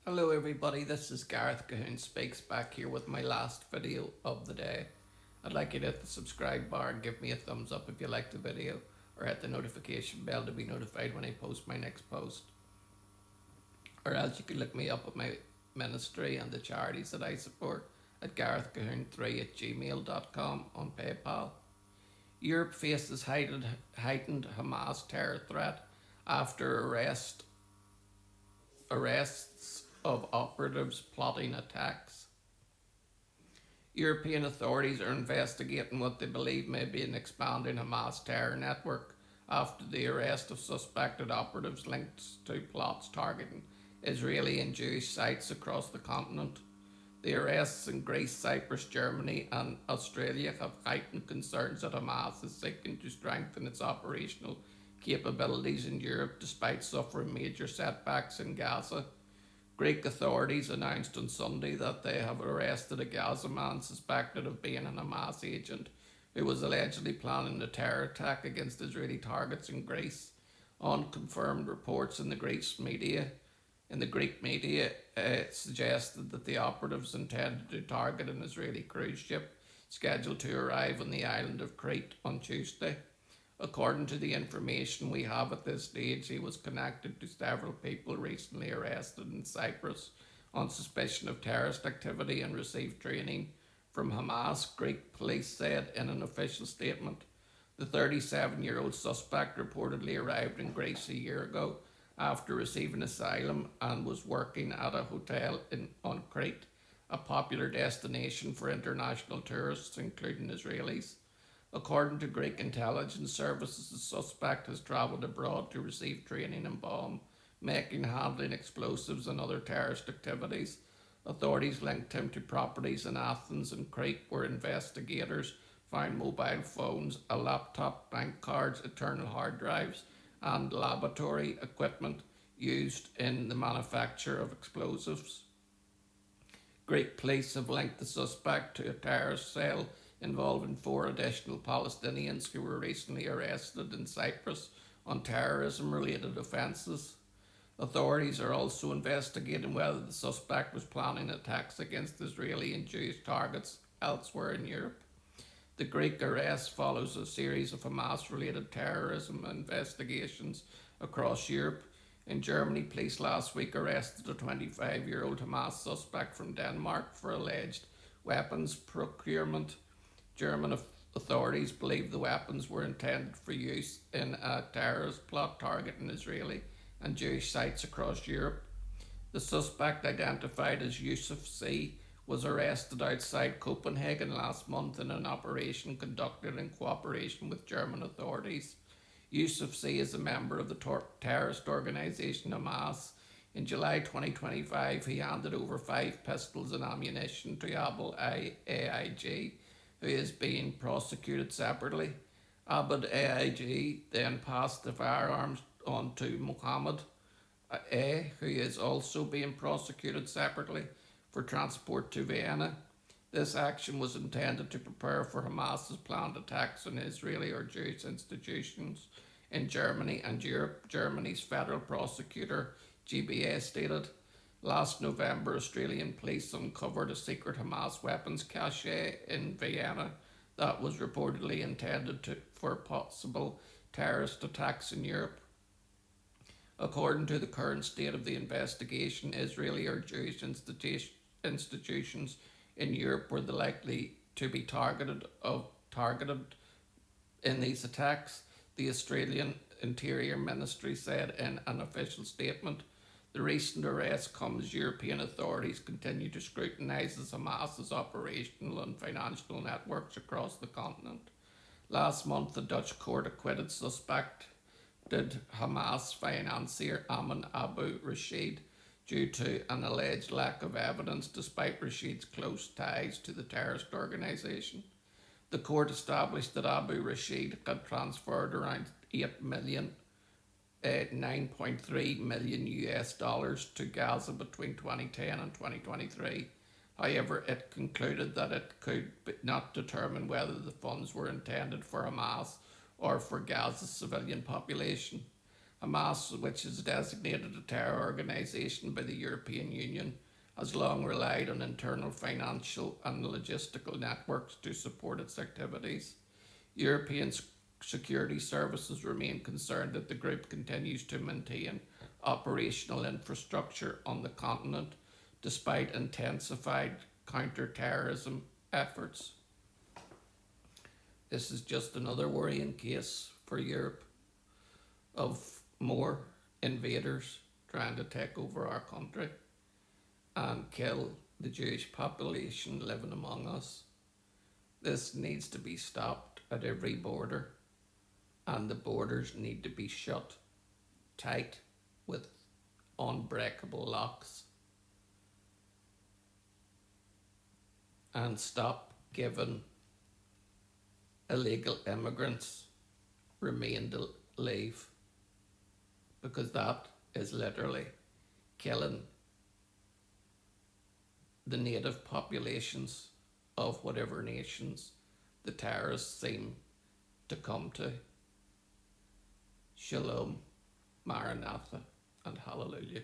Hello everybody, this is Gareth Cahoon Speaks back here with my last video of the day. I'd like you to hit the subscribe bar and give me a thumbs up if you like the video, or hit the notification bell to be notified when I post my next post. Or else you can look me up at my ministry and the charities that I support at garethcahoon3@gmail.com on PayPal. Europe faces heightened Hamas terror threat after arrests of operatives plotting attacks. European authorities are investigating what they believe may be an expanding Hamas terror network after the arrest of suspected operatives linked to plots targeting Israeli and Jewish sites across the continent. The arrests in Greece, Cyprus, Germany, and Australia have heightened concerns that Hamas is seeking to strengthen its operational capabilities in Europe despite suffering major setbacks in Gaza. Greek authorities announced on Sunday that they have arrested a Gaza man suspected of being an Hamas agent who was allegedly planning a terror attack against Israeli targets in Greece. Unconfirmed reports in the Greek media suggested that the operatives intended to target an Israeli cruise ship scheduled to arrive on the island of Crete on Tuesday. According to the information we have at this stage, he was connected to several people recently arrested in Cyprus on suspicion of terrorist activity and received training from Hamas, Greek police said in an official statement. The 37-year-old suspect reportedly arrived in Greece a year ago after receiving asylum and was working at a hotel on Crete, a popular destination for international tourists, including Israelis. According to Greek intelligence services, the suspect has travelled abroad to receive training in bomb making, handling explosives, and other terrorist activities. Authorities linked him to properties in Athens and Crete where investigators found mobile phones, a laptop, bank cards, internal hard drives, and laboratory equipment used in the manufacture of explosives. Greek police have linked the suspect to a terrorist cell involving four additional Palestinians who were recently arrested in Cyprus on terrorism related offences. Authorities are also investigating whether the suspect was planning attacks against Israeli and Jewish targets elsewhere in Europe. The Greek arrest follows a series of Hamas related terrorism investigations across Europe. In Germany, police last week arrested a 25-year-old Hamas suspect from Denmark for alleged weapons procurement. German authorities believe the weapons were intended for use in a terrorist plot targeting Israeli and Jewish sites across Europe. The suspect, identified as Yusuf C., was arrested outside Copenhagen last month in an operation conducted in cooperation with German authorities. Yusuf C. is a member of the terrorist organisation Hamas. In July 2025, he handed over 5 pistols and ammunition to Abel AIG, who is being prosecuted separately. Abd AIG then passed the firearms on to Mohammed A, who is also being prosecuted separately for transport to Vienna. This action was intended to prepare for Hamas's planned attacks on Israeli or Jewish institutions in Germany and Europe. Germany's federal prosecutor GBA stated last November Australian police uncovered a secret Hamas weapons cache in Vienna that was reportedly intended for possible terrorist attacks in Europe. According to the current state of the investigation, Israeli or Jewish institutions in Europe were the likely to be targeted in these attacks, the Australian Interior Ministry said in an official statement. The recent arrest comes as European authorities continue to scrutinise Hamas's operational and financial networks across the continent. Last month, the Dutch court acquitted suspected Hamas financier Amin Abu Rashid due to an alleged lack of evidence despite Rashid's close ties to the terrorist organisation. The court established that Abu Rashid had transferred around 8 million, 9.3 million US dollars to Gaza between 2010 and 2023. However, it concluded that it could not determine whether the funds were intended for Hamas or for Gaza's civilian population. Hamas, which is designated a terror organisation by the European Union, has long relied on internal financial and logistical networks to support its activities. European security services remain concerned that the group continues to maintain operational infrastructure on the continent despite intensified counter-terrorism efforts. This is just another worrying case for Europe of more invaders trying to take over our country and kill the Jewish population living among us. This needs to be stopped at every border, and the borders need to be shut tight with unbreakable locks, and stop giving illegal immigrants remain to leave, because that is literally killing the native populations of whatever nations the terrorists seem to come to. Shalom, Maranatha, and Hallelujah.